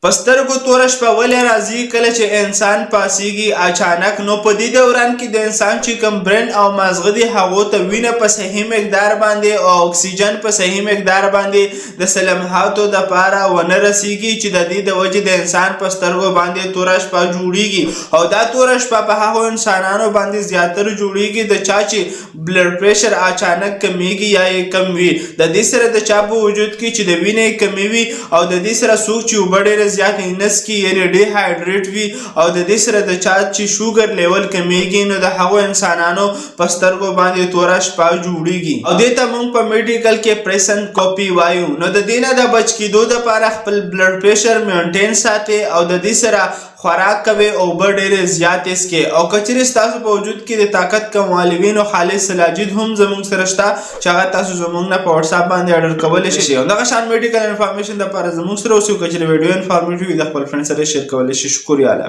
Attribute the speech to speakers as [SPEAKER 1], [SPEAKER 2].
[SPEAKER 1] په سترګو توره شپه ولې راځي کله چې انسان پاسیږي اچانک؟ نو په دې دوران کې د انسان چې کوم برین او مازغه دي هغو ته وینه په صحیح مقدار باندې او اکسیجن په صحیح مقدار باندې د سلمحاتو دپاره ونه رسیږي چې د دې د وجې د انسان په سترګو باندې توره شپه جوړیږي. او دا توره شپه په هغو انسانانو باندې زیاتره جوړیږي د چا چې بلډ پریشر اچانک کمیږي یا یې کم وي. د دې سره د چا په وجود کې چې د وینې کمی وي او د دې سره څوک چې اوبه ډېره زیات نس کی یعنی ډی هایډریټ وي او د دې سره د چا چې شوګر لیول کمیږي نو د هغو انسانانو په سترګو باندې توره شپه جوړیږي. او دې ته موږ په میډیکل کې پریسن کوپي وایو. نو د دې نه د بچ کېدو دپاره خپل بلډ پریشر مینټین ساتئ او د دې سره خوراک کوئ او اوبه ډېرې زیاتې څښئ. او که چیرې ستاسو په وجود کې د طاقت کموالی وي نو خالص سلاجید هم زموږ سره شته چې هغه تاسو زموږ نه په وټساپ باندې اډر کولی شئ. او دغه شان میډیکل انفارمیشن دپاره زموږ سره اوسئ. که چیرې ویډیو انفارمیټیو وي د خپل فرند سره شیر کولی شئ. شکریه.